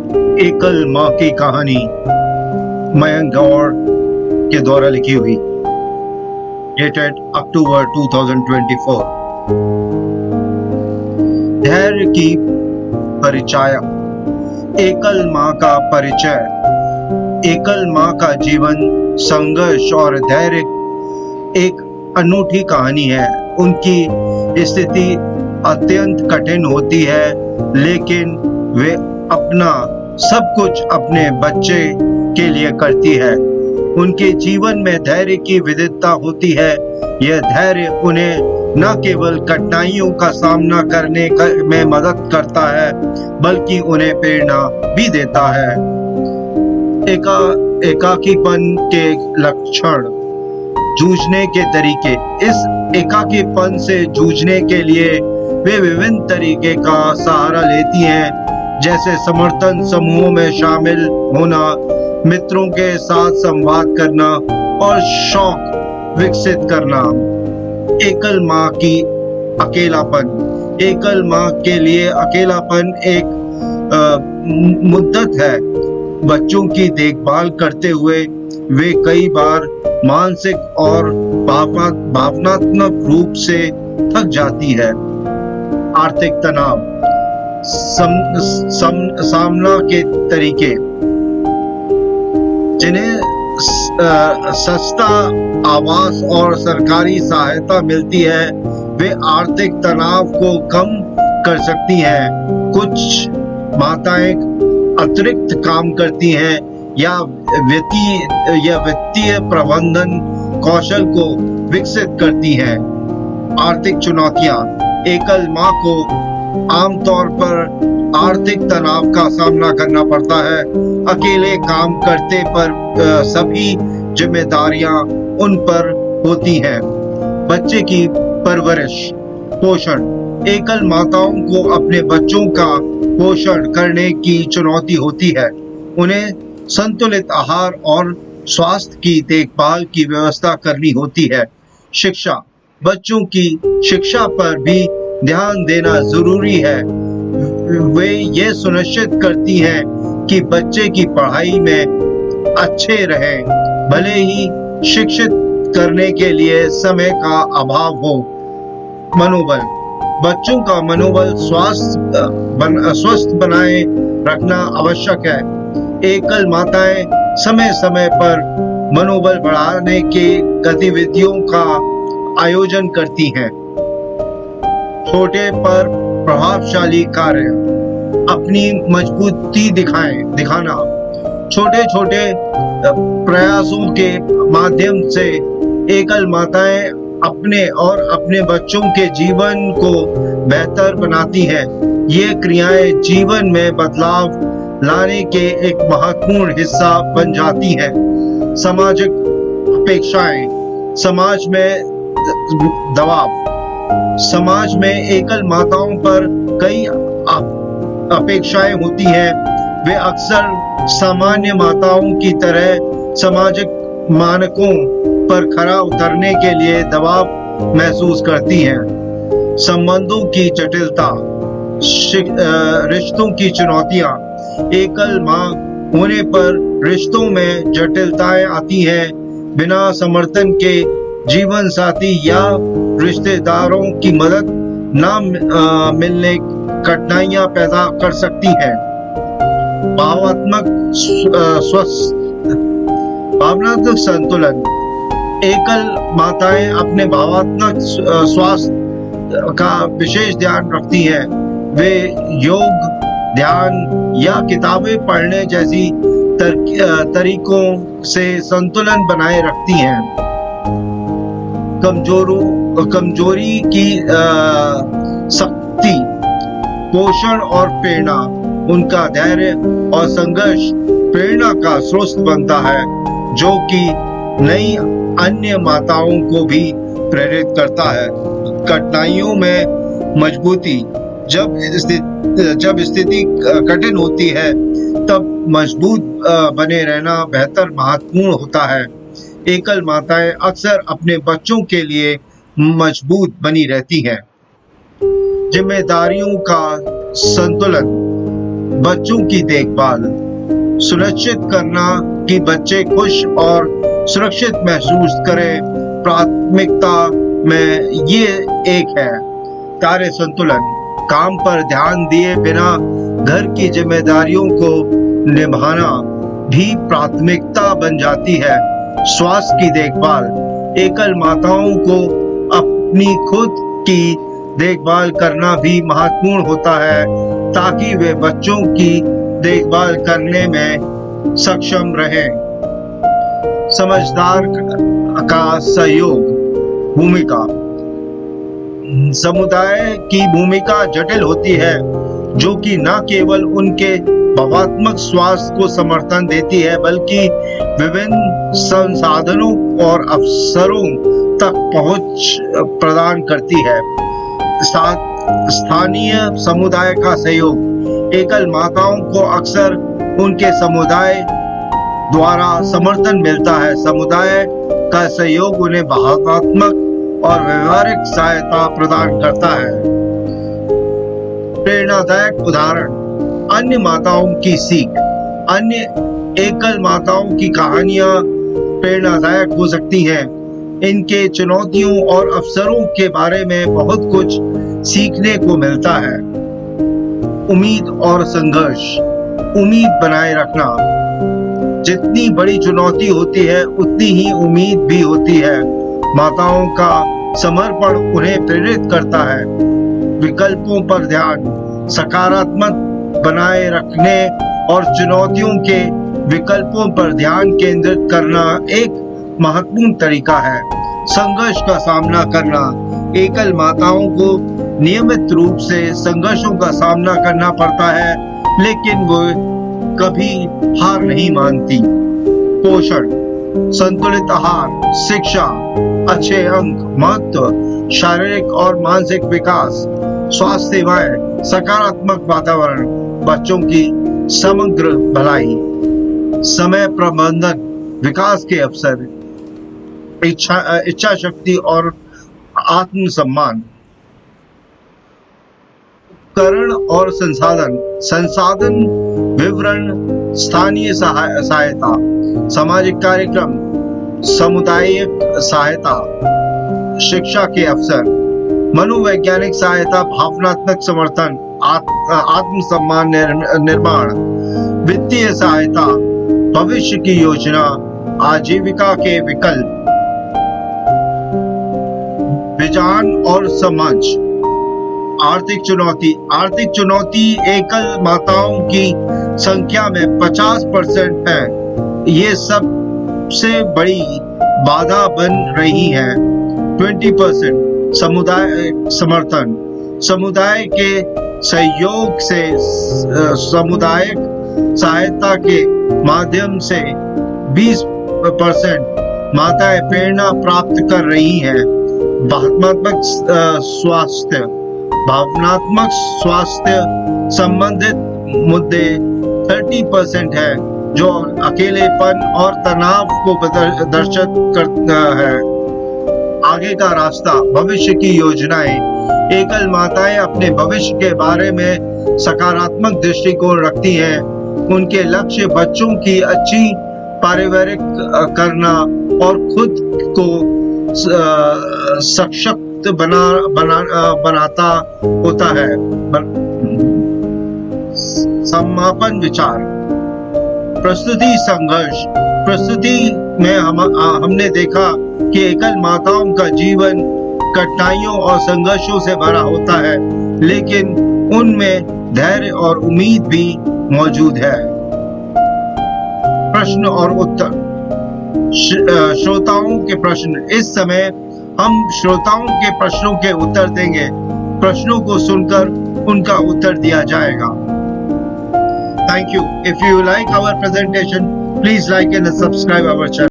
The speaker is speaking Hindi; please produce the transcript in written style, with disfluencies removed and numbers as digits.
एकल माँ की कहानी मयंक गौड़ के द्वारा लिखी हुई, डेटेड अक्टूबर 2024। धैर्य की परिचायक। एकल माँ का परिचय। एकल माँ का जीवन, संघर्ष और धैर्य एक अनूठी कहानी है। उनकी स्थिति अत्यंत कठिन होती है, लेकिन वे अपना सब कुछ अपने बच्चे के लिए करती है। उनके जीवन में धैर्य की विविधता होती है। यह धैर्य उन्हें न केवल कठिनाइयों का सामना करने में मदद करता है, बल्कि उन्हें प्रेरणा भी देता है। एकाकीपन के लक्षण, जूझने के तरीके। इस एकाकीपन से जूझने के लिए वे विभिन्न तरीके का सहारा लेती हैं, जैसे समर्थन समूहों में शामिल होना, मित्रों के साथ संवाद करना और शौक विकसित करना। एकल माँ की अकेलापन। एकल माँ के लिए अकेलापन एक मुद्दत है। बच्चों की देखभाल करते हुए वे कई बार मानसिक और भावनात्मक रूप से थक जाती है। आर्थिक तनाव, सामना के तरीके, जिन्हें सस्ता आवास और सरकारी सहायता मिलती है, वे आर्थिक तनाव को कम कर सकती हैं। कुछ माताएं अतिरिक्त काम करती हैं या वित्तीय प्रबंधन कौशल को विकसित करती हैं। आर्थिक चुनौतियां। एकल माँ को आमतौर पर आर्थिक तनाव का सामना करना पड़ता है। अकेले काम करते पर सभी जिम्मेदारियां उन पर होती हैं। बच्चे की परवरिश, पोषण। एकल माताओं को अपने बच्चों का पोषण करने की चुनौती होती है। उन्हें संतुलित आहार और स्वास्थ्य की देखभाल की व्यवस्था करनी होती है। शिक्षा। बच्चों की शिक्षा पर भी ध्यान देना जरूरी है। वे ये सुनिश्चित करती हैं कि बच्चे की पढ़ाई में अच्छे रहें, भले ही शिक्षित करने के लिए समय का अभाव हो। मनोबल। बच्चों का मनोबल स्वस्थ बनाए रखना आवश्यक है। एकल माताएं समय समय पर मनोबल बढ़ाने के गतिविधियों का आयोजन करती हैं। छोटे पर प्रभावशाली कार्य। अपनी मजबूती दिखाना। छोटे छोटे प्रयासों के माध्यम से एकल माताएं अपने और अपने बच्चों के जीवन को बेहतर बनाती हैं। ये क्रियाएं जीवन में बदलाव लाने के एक महत्वपूर्ण हिस्सा बन जाती हैं। सामाजिक अपेक्षाएं। समाज में दबाव। समाज में एकल माताओं पर कई अपेक्षाएं होती हैं। वे अक्सर सामान्य माताओं की तरह सामाजिक मानकों पर खरा उतरने के लिए दबाव महसूस करती हैं। संबंधों की जटिलता, रिश्तों की चुनौतियां। एकल माँ होने पर रिश्तों में जटिलताएं आती हैं। बिना समर्थन के जीवन साथी या रिश्तेदारों की मदद न मिलने कठिनाइयां पैदा कर सकती हैं। भावनात्मक संतुलन। एकल माताएं अपने भावनात्मक स्वास्थ्य का विशेष ध्यान रखती हैं। वे योग, ध्यान या किताबें पढ़ने जैसी तरीकों से संतुलन बनाए रखती हैं। कमजोरी की शक्ति, पोषण और प्रेरणा। उनका धैर्य और संघर्ष प्रेरणा का स्रोत बनता है, जो कि नई अन्य माताओं को भी प्रेरित करता है। कठिनाइयों में मजबूती। जब स्थिति कठिन होती है, तब मजबूत बने रहना बेहतर महत्वपूर्ण होता है। एकल माताएं अक्सर अपने बच्चों के लिए मजबूत बनी रहती हैं। जिम्मेदारियों का संतुलन। बच्चों की देखभाल सुनिश्चित करना कि बच्चे खुश और सुरक्षित महसूस करें प्राथमिकता में ये एक है। कार्य संतुलन काम पर ध्यान दिए बिना घर की जिम्मेदारियों को निभाना भी प्राथमिकता बन जाती है। स्वास्थ्य की देखभाल एकल माताओं को अपनी खुद की देखभाल करना भी महत्वपूर्ण होता है ताकि वे बच्चों की देखभाल करने में सक्षम रहें। समझदार का सहयोग भूमिका समुदाय की भूमिका जटिल होती है जो कि न केवल उनके भावनात्मक स्वास्थ्य को समर्थन देती है बल्कि विभिन्न संसाधनों और अवसरों तक पहुंच प्रदान करती है। स्थानीय समुदाय का सहयोग एकल माताओं को अक्सर उनके समुदाय द्वारा समर्थन मिलता है। समुदाय का सहयोग उन्हें भावनात्मक और व्यवहारिक सहायता प्रदान करता है। प्रेरणादायक उदाहरण अन्य माताओं की सीख अन्य एकल माताओं की कहानियां प्रेरणादायक हो सकती हैं। इनके चुनौतियों और अवसरों के बारे में बहुत कुछ सीखने को मिलता है। उम्मीद और संघर्ष उम्मीद बनाए रखना जितनी बड़ी चुनौती होती है उतनी ही उम्मीद भी होती है। माताओं का समर्पण उन्हें प्रेरित करता है। विकल्पों पर ध्यान सकारात्मक बनाए रखने और चुनौतियों के विकल्पों पर ध्यान केंद्रित करना एक महत्वपूर्ण तरीका है। संघर्ष का सामना करना एकल माताओं को नियमित रूप से संघर्षों का सामना करना पड़ता है लेकिन वो कभी हार नहीं मानती। पोषण संतुलित आहार शिक्षा अच्छे अंक महत्व शारीरिक और मानसिक विकास स्वास्थ्य सेवाएं सकारात्मक वातावरण बच्चों की समग्र भलाई समय प्रबंधन विकास के अवसर इच्छा शक्ति और आत्मसम्मान। उपकरण और संसाधन विवरण स्थानीय सहायता सामाजिक कार्यक्रम सामुदायिक सहायता शिक्षा के अवसर मनोवैज्ञानिक सहायता भावनात्मक समर्थन आत्मसम्मान निर्माण वित्तीय सहायता भविष्य की योजना आजीविका के विकल्प विज्ञान और समझ। आर्थिक चुनौती एकल माताओं की संख्या में 50% है। ये सबसे बड़ी बाधा बन रही है। 20% समुदाय समर्थन समुदाय के सहयोग से सामुदायिक सहायता के माध्यम से 20% माताएं प्रेरणा प्राप्त कर रही हैं। भावनात्मक स्वास्थ्य संबंधित मुद्दे 30% है जो अकेलेपन और तनाव को प्रदर्शित करता है। आगे का रास्ता भविष्य की योजनाएं एकल माताएं अपने भविष्य के बारे में सकारात्मक दृष्टिकोण रखती हैं। उनके लक्ष्य बच्चों की अच्छी पारिवारिक करना और खुद को सशक्त बनाता होता है। समापन विचार प्रस्तुति संघर्ष प्रस्तुति में हमने देखा कि एकल माताओं का जीवन कठिनाइयों और संघर्षों से भरा होता है लेकिन उनमें धैर्य और उम्मीद भी मौजूद है। प्रश्न और उत्तर श्रोताओं के प्रश्न इस समय हम श्रोताओं के प्रश्नों के उत्तर देंगे। प्रश्नों को सुनकर उनका उत्तर दिया जाएगा। Thank you. If you like our presentation, please like and subscribe our channel.